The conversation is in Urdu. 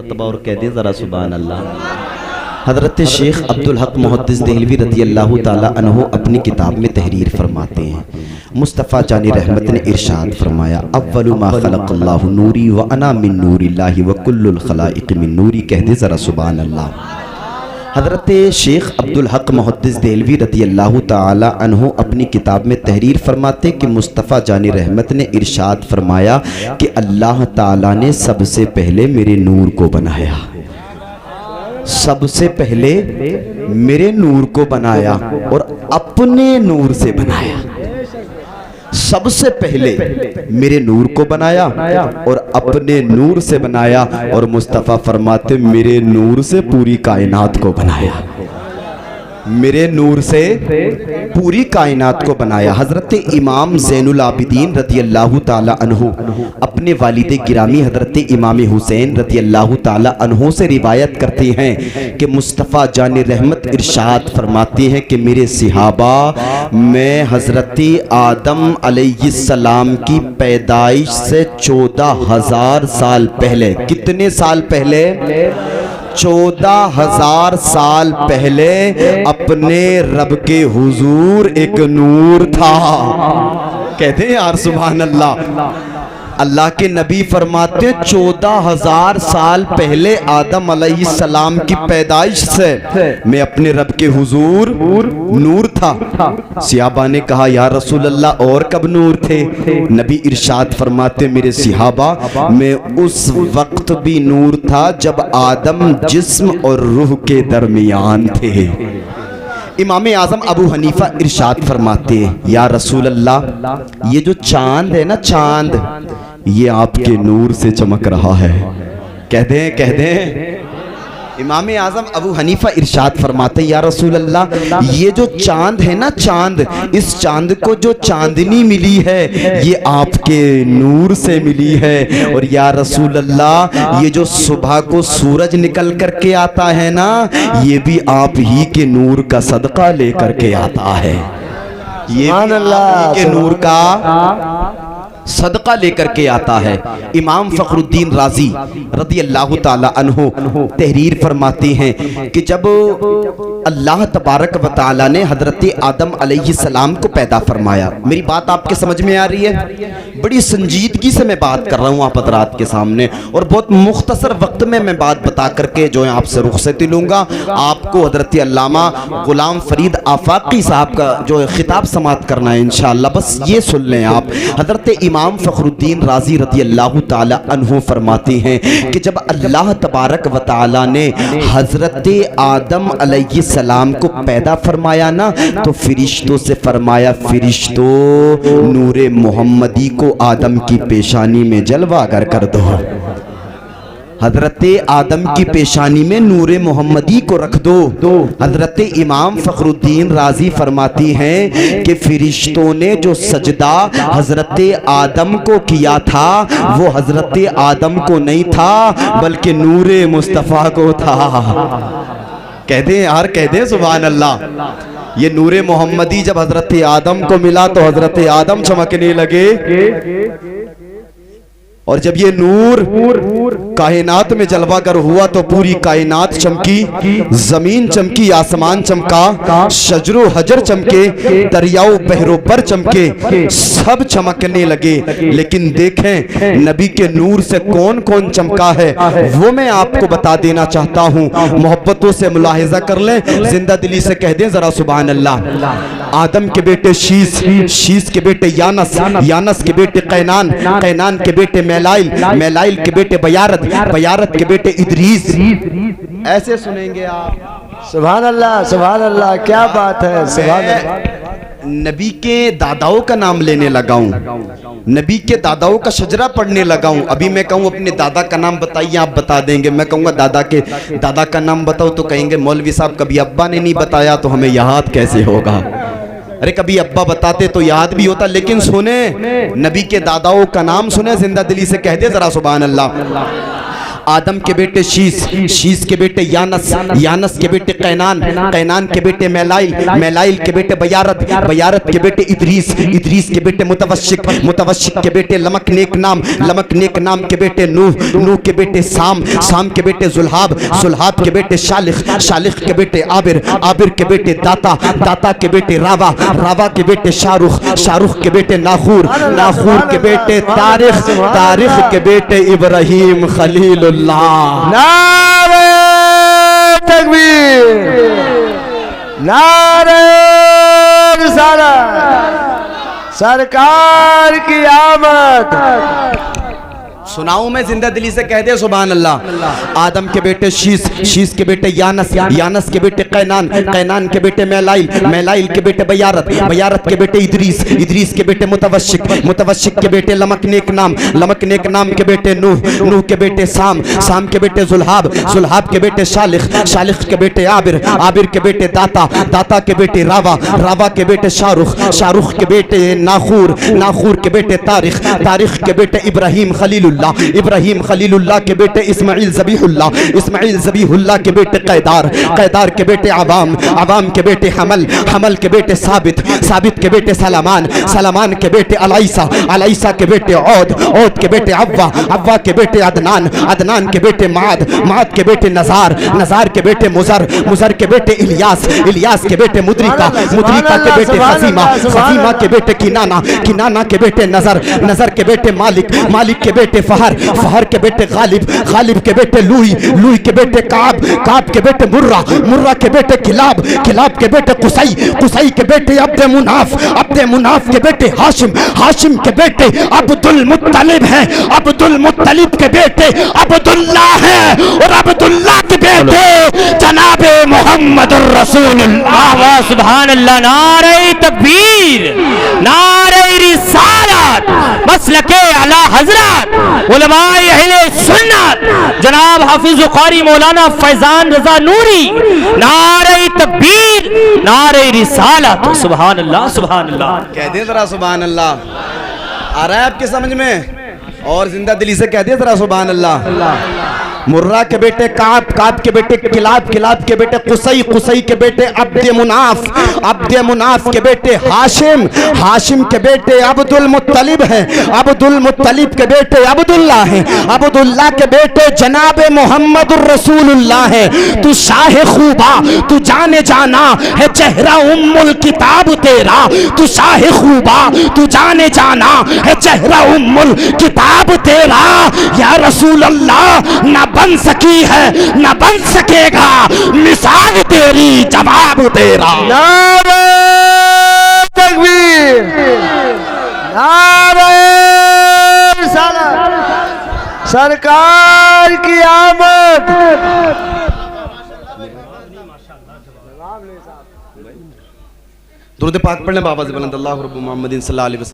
مرتبہ اور کہہ دیں ذرا سبحان اللہ۔ حضرت شیخ عبدالحق محدث دہلوی رضی اللہ تعالیٰ عنہ اپنی کتاب میں تحریر فرماتے ہیں، مصطفیٰ جان رحمت نے ارشاد فرمایا، اول ما خلق اللہ نوری وانا من نور اللہ وکل الخلائق من نوری، کہہ دیں ذرا سبحان اللہ۔ حضرت شیخ عبدالحق محدث دہلوی رضی اللہ تعالیٰ عنہ اپنی کتاب میں تحریر فرماتے کہ مصطفیٰ جان رحمت نے ارشاد فرمایا کہ اللہ تعالیٰ نے سب سے پہلے میرے نور کو بنایا، سب سے پہلے میرے نور کو بنایا اور اپنے نور سے بنایا، سب سے پہلے میرے نور کو بنایا اور اپنے نور سے بنایا، اور مصطفیٰ فرماتے میرے نور سے پوری کائنات کو بنایا، میرے نور سے پوری کائنات کو بنایا۔ حضرت امام زین العابدین رضی اللہ تعالیٰ عنہ اپنے والد گرامی حضرت امام حسین رضی اللہ تعالیٰ عنہ سے روایت کرتے ہیں کہ مصطفیٰ جان رحمت ارشاد فرماتے ہیں کہ میرے صحابہ، میں حضرت آدم علیہ السلام کی پیدائش سے 14,000 سال پہلے، کتنے سال پہلے؟ 14,000 سال پہلے اپنے رب کے حضور ایک نور تھا، کہتے ہیں یار سبحان اللہ۔ اللہ کے نبی فرماتے ہیں 14,000 سال پہلے آدم علیہ السلام کی پیدائش سے میں اپنے رب کے حضور نور تھا۔ صحابہ نے کہا یا رسول اللہ اور کب نور تھے؟ نبی ارشاد فرماتے میرے صحابہ، میں اس وقت بھی نور تھا جب آدم جسم اور روح کے درمیان تھے۔ امام اعظم ابو حنیفہ ارشاد فرماتے ہیں یا رسول اللہ، یہ جو چاند ہے نا، چاند یہ آپ کے نور سے چمک رہا ہے، کہہ دیں۔ امام اعظم ابو حنیفہ ارشاد فرماتے ہیں یا رسول اللہ، یہ جو چاند ہے نا، چاند، اس چاند کو جو چاندنی ملی ہے یہ آپ کے نور سے ملی ہے، اور یا رسول اللہ یہ جو صبح کو سورج نکل کر کے آتا ہے نا، یہ بھی آپ ہی کے نور کا صدقہ لے کر کے آتا ہے، یہ بھی آپ ہی کے نور کا صدقہ لے کر کے آتا ہے۔ امام فخر الدین رازی رضی اللہ تعالی عنہ تحریر فرماتے ہیں کہ جب اللہ تبارک و تعالی نے حضرت آدم علیہ السلام کو پیدا فرمایا، میری بات آپ کے سمجھ میں آ رہی ہے؟ بڑی سنجیدگی سے میں بات کر رہا ہوں آپ حضرات کے سامنے، اور بہت مختصر وقت میں بات بتا کر کے جو ہے آپ سے رخصتی لوں گا۔ آپ کو حضرت علامہ غلام فرید آفاقی صاحب کا جو ہے خطاب سماعت کرنا ہے انشاءاللہ، بس یہ سن لیں آپ۔ حضرت امام فخر الدین رازی رضی اللہ تعالی عنہ فرماتے ہیں کہ جب اللہ تبارک و تعالی نے حضرت آدم علیہ السلام کو پیدا فرمایا نا، تو فرشتوں سے فرمایا فرشتوں نور محمدی کو آدم کی پیشانی میں جلوہ گر کر دو، حضرت آدم کی پیشانی میں نور محمدی کو رکھ دو۔ حضرت امام فخر الدین رازی فرماتی ہیں کہ فرشتوں نے جو سجدہ حضرت آدم کو کیا تھا وہ حضرت آدم کو نہیں تھا بلکہ نور مصطفیٰ کو تھا، کہہ دیں یار، کہہ دیں سبحان اللہ۔ یہ نور محمدی جب حضرت آدم کو ملا تو حضرت آدم چمکنے لگے، اور جب یہ نور کائنات میں جلوہ گر ہوا تو پوری کائنات چمکی، زمین چمکی، آسمان چمکا، شجر و حجر چمکے، دریاؤ بحر و بر چمکے، سب چمکنے لگے۔ لیکن دیکھیں نبی کے نور سے کون کون چمکا ہے وہ میں آپ کو بتا دینا چاہتا ہوں، محبتوں سے ملاحظہ کر لیں، زندہ دلی سے کہہ دیں ذرا سبحان اللہ۔ آدم کے بیٹے شیس، شیس کے بیٹے یانس، یانس کے بیٹے قینان، قینان کے بیٹے میلائل، میلائل کے بیٹے بیارت، بیارت کے بیٹے ادریس، ایسے سنیں گے آپ۔ سبحان اللہ، سبحان اللہ، کیا بات ہے، سبحان اللہ۔ نبی کے داداؤں کا نام لینے لگا ہوں، نبی کے داداؤں کا شجرہ پڑھنے لگا ہوں۔ ابھی میں کہوں اپنے دادا کا نام بتائیے، آپ بتا دیں گے۔ میں کہوں گا دادا کا نام بتاؤ تو کہیں گے مولوی صاحب کبھی ابا نے نہیں بتایا تو ہمیں یاد کیسے ہوگا؟ ارے کبھی ابا بتاتے تو یاد بھی ہوتا، لیکن سنیں نبی کے داداؤں کا نام سنیں، زندہ دلی سے کہہ دے ذرا سبحان اللہ۔ آدم کے بیٹے شیس، شیس کے بیٹے یانس، یانس کے بیٹے قینان، قینان کے بیٹے میلائل، میلائل کے بیٹے بیارت، بیارت کے بیٹے ادریس، ادریس کے بیٹے متوشق، متوشق کے بیٹے لمک نیک نام، لمک نیک نام کے بیٹے نوح، نوح کے بیٹے سام، سام کے بیٹے زلحاب، زلحاب کے بیٹے شالخ، شالخ کے بیٹے عابر، عابر کے بیٹے داتا، داتا کے بیٹے راوا، راوا کے بیٹے شارخ، شارخ کے بیٹے ناخور، ناخور کے بیٹے تاریخ، تاریخ کے بیٹے ابراہیم خلیل اللہ۔ نعرہ تکبیر، نعرہ رسالت، سرکار کی آمد۔ سناؤں میں زندہ دلی سے کہہ دے سبحان اللہ۔ آدم کے بیٹے شیس، شیس کے بیٹے یانس، یانس کے بیٹے قینان، قینان کے بیٹے میلائل، میلائل کے بیٹے بیارت، بیارت کے بیٹے ادریس، ادریس کے بیٹے متوشق، متوشق کے بیٹے لمک نیک نام، لمک نیک نام کے بیٹے نوح، نوح کے بیٹے سام، سام کے بیٹے زلحاب، زلحاب کے بیٹے شالخ، شالخ کے بیٹے عابر، عابر کے بیٹے داتا، داتا کے بیٹے راوا، راوا کے بیٹے شارخ، شارخ کے بیٹے ناخور، ناخور کے بیٹے تاریخ، تاریخ کے بیٹے ابراہیم خلیل اللہ، ابراہیم خلیل اللہ کے بیٹے اسماعیل ذبیح اللہ، اسماعیل ذبیح اللہ کے بیٹے قیدار، قیدار کے بیٹے عوام، عوام کے بیٹے حمل، حمل کے بیٹے ثابت، ثابت کے بیٹے سلامان، سلامان کے بیٹے علیسہ، علیسہ کے بیٹے عود، عود کے بیٹے عوا، عوا کے بیٹے عدنان، عدنان کے بیٹے معاد، معاد کے بیٹے نزار، نزار کے بیٹے مزر، مزر کے بیٹے الیاس، الیاس کے بیٹے مدرکہ، مدرکہ کے بیٹے خزیمہ، خزیمہ کے بیٹے کنانہ، کنانہ کے بیٹے نظر، نظر کے بیٹے مالک، مالک کے بیٹے فہر، فہر کے بیٹے غالب، غالب کے بیٹے لوئی، لوئی کے بیٹے کعب، کعب کے بیٹے مرہ، مرہ کے بیٹے کلاب، کلاب کے بیٹے قصی، قصی کے بیٹے عبد مناف، عبد مناف کے بیٹے ہاشم، ہاشم کے بیٹے عبد المطلب ہیں، عبد المطلب کے بیٹے عبداللہ ہیں، اور عبداللہ کے بیٹے جناب محمد الرسول اللہ۔ سبحان اللہ، نعرہ تکبیر، نعرہ رسالت، مسلک اعلی حضرت علماء اہل سنت جناب حافظ قاری مولانا فیضان رضا نوری، نعرہ تکبیر، نعرہ رسالت۔ سبحان اللہ، سبحان اللہ۔ کہہ دیں ذرا سبحان اللہ۔ آ رہا ہے آپ کے سمجھ میں؟ اور زندہ دلی سے کہہ دیں ذرا سبحان اللہ۔ مرہ کے بیٹے کعب، کعب کے بیٹے کلاب، کلاب کے بیٹے قصی، قصی کے بیٹے عبد مناف، عبد مناف کے بیٹے ہاشم، ہاشم کے بیٹے عبد المطلب ہیں، عبد المطلب کے بیٹے عبداللہ ہیں، عبداللہ کے بیٹے جناب محمد الرسول اللہ ہیں۔ تو شاہ خوبا، تو جانے جانا ہے چہرہ ام الکتاب تیرا، تو شاہ خوبا، تو جانے جانا ہے چہرہ ام الکتاب تیرا، یا رسول اللہ نہ بن سکی ہے نہ بن سکے گا مثال تیری، جواب تیرا۔ نعرہ تکبیر، نعرہ رسالت، سرکار کی آمد۔ درود پاک پڑھنے بابا سے بلند اللہ رب محمد صلی اللہ علیہ وسلم۔